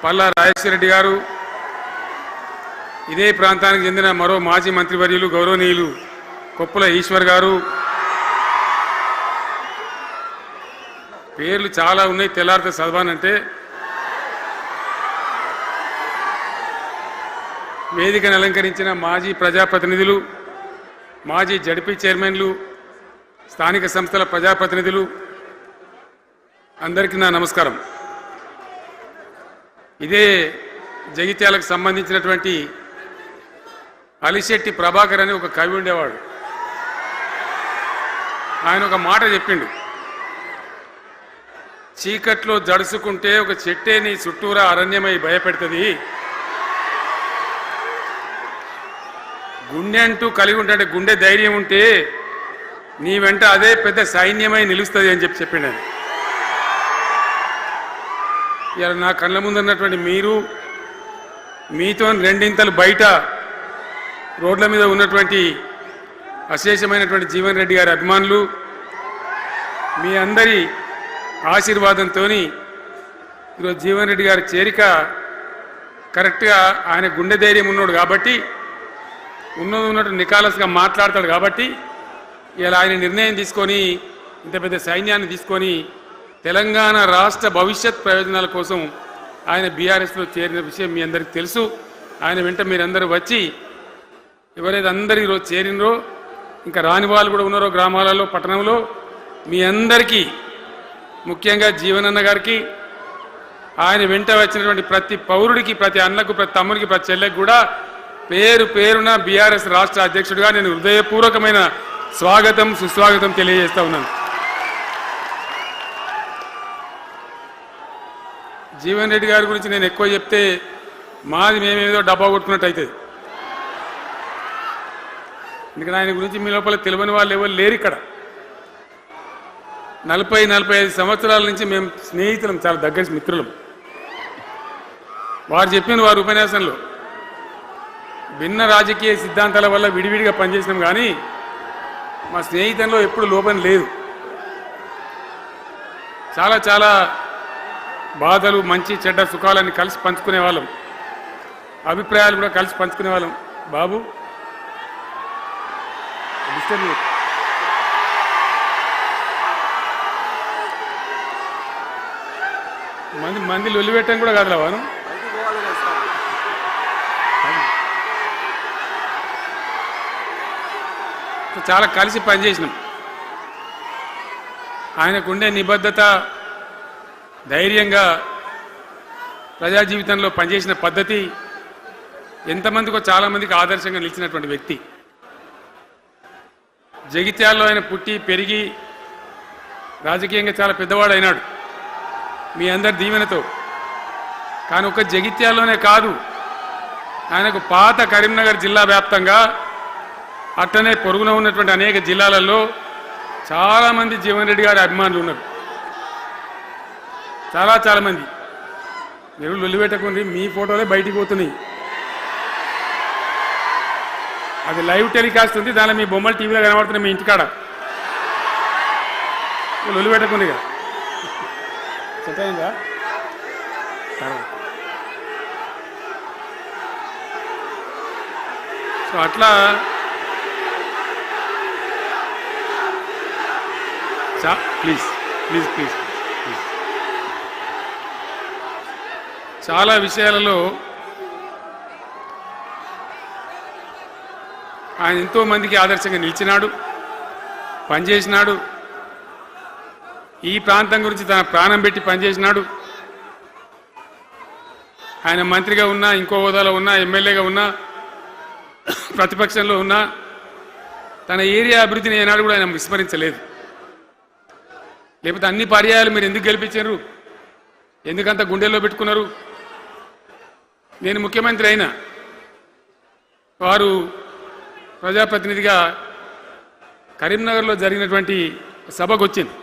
పల్లా రాజేశ్వర రెడ్డి గారు, ఇదే ప్రాంతానికి చెందిన మరో మాజీ మంత్రివర్యులు గౌరవనీయులు కొప్పుల ఈశ్వర్ గారు, పేర్లు చాలా ఉన్నాయి, తెల్లారితే చదవానంటే. వేదికను అలంకరించిన మాజీ ప్రజాప్రతినిధులు, మాజీ జడ్పీ చైర్మన్లు, స్థానిక సంస్థల ప్రజాప్రతినిధులు, అందరికీ నా నమస్కారం. ఇదే జగిత్యాలకు సంబంధించినటువంటి అలిశెట్టి ప్రభాకర్ అని ఒక కవి ఉండేవాడు. ఆయన ఒక మాట చెప్పిండు, చీకట్లో జడుసుకుంటే ఒక చెట్టే నీ చుట్టూరా అరణ్యమై భయపెడుతుంది, గుండె అంటూ కలిగి ఉంటే, గుండె ధైర్యం ఉంటే నీ వెంట అదే పెద్ద సైన్యమై నిలుస్తుంది అని చెప్పిండు ఆయన. ఇలా నా కళ్ళ ముందు ఉన్నటువంటి మీరు, మీతో రెండింతలు బయట రోడ్ల మీద ఉన్నటువంటి అశేషమైనటువంటి జీవన్ రెడ్డి గారి అభిమానులు, మీ అందరి ఆశీర్వాదంతో ఈరోజు జీవన్ రెడ్డి గారి చేరిక కరెక్ట్గా, ఆయన గుండె ధైర్యం ఉన్నాడు కాబట్టి, ఉన్నట్టు నికాలస్గా మాట్లాడతాడు కాబట్టి ఇలా ఆయన నిర్ణయం తీసుకొని ఇంత పెద్ద సైన్యాన్ని తీసుకొని తెలంగాణ రాష్ట్ర భవిష్యత్ ప్రయోజనాల కోసం ఆయన బీఆర్ఎస్లో చేరిన విషయం మీ అందరికీ తెలుసు. ఆయన వెంట మీరందరూ వచ్చి, ఎవరైతే అందరూ ఈరోజు చేరినరో, ఇంకా రాని వాళ్ళు కూడా ఉన్నారో గ్రామాలలో, పట్టణంలో, మీ అందరికీ, ముఖ్యంగా జీవనన్న గారికి, ఆయన వెంట వచ్చినటువంటి ప్రతి పౌరుడికి, ప్రతి అన్నకు, ప్రతి తమ్ముడికి, ప్రతి చెల్లెకి కూడా పేరు పేరున బీఆర్ఎస్ రాష్ట్ర అధ్యక్షుడిగా నేను హృదయపూర్వకమైన స్వాగతం, సుస్వాగతం తెలియజేస్తా ఉన్నాను. జీవన్ రెడ్డి గారి గురించి నేను ఎక్కువ చెప్తే మాది మేమేదో డబ్బా కొట్టుకున్నట్టు అవుతుంది. ఎందుకంటే ఆయన గురించి మీ లోపల తెలియని వాళ్ళు ఎవరు లేరు ఇక్కడ. 40-45 సంవత్సరాల నుంచి మేము స్నేహితులం, చాలా దగ్గర మిత్రులం. వారు చెప్పిన వారి ఉపన్యాసంలో భిన్న రాజకీయ సిద్ధాంతాల వల్ల విడివిడిగా పనిచేసినాం, కానీ మా స్నేహితంలో ఎప్పుడు లోపం లేదు. చాలా చాలా బాధలు, మంచి చెడ్డ సుఖాలన్నీ కలిసి పంచుకునే వాళ్ళం, అభిప్రాయాలు కూడా కలిసి పంచుకునే వాళ్ళం. బాబు మంది లొల్లి పెట్టడం కూడా కాదురా వాను. చాలా కలిసి పనిచేసినాం. ఆయనకుండే నిబద్ధత, ధైర్యంగా ప్రజా జీవితంలో పనిచేసిన పద్ధతి ఎంతమందికో చాలామందికి ఆదర్శంగా నిలిచినటువంటి వ్యక్తి. జగిత్యాల్లో ఆయన పుట్టి పెరిగి రాజకీయంగా చాలా పెద్దవాడు అయినాడు మీ అందరి దీవెనతో. కానీ ఒక జగిత్యాల్లోనే కాదు, ఆయనకు పాత కరీంనగర్ జిల్లా వ్యాప్తంగా, అట్టనే పొరుగున ఉన్నటువంటి అనేక జిల్లాలలో చాలామంది జీవన్ రెడ్డి గారి అభిమానులు ఉన్నారు. చాలా మంది. మీరు లొల్లి పెట్టకుండా మీ ఫోటోలే బయటికి పోతున్నాయి. అది లైవ్ టెలికాస్ట్ ఉంది, దానిలో మీ బొమ్మలు టీవీలో కనబడుతున్నాయి మీ ఇంటికాడ. లొల్లి పెట్టకుండా ఇక సెట్ అయిందా? సో అట్లా ప్లీజ్ ప్లీజ్ ప్లీజ్ ప్లీజ్ చాలా విషయాలలో ఆయన ఎంతో మందికి ఆదర్శంగా నిలిచినాడు, పనిచేసినాడు. ఈ ప్రాంతం గురించి తన ప్రాణం పెట్టి పనిచేసినాడు. ఆయన మంత్రిగా ఉన్నా, ఇంకో హోదాలో ఉన్నా, ఎమ్మెల్యేగా ఉన్నా, ప్రతిపక్షంలో ఉన్నా, తన ఏరియా అభివృద్ధిని ఏనాడు కూడా ఆయన విస్మరించలేదు. లేకపోతే అన్ని పర్యాయాలు మీరు ఎందుకు గెలిపించారు, ఎందుకంత గుండెల్లో పెట్టుకున్నారు? నేను ముఖ్యమంత్రి అయినా, వారు ప్రజాప్రతినిధిగా కరీంనగర్లో జరిగినటువంటి సభకు వచ్చింది.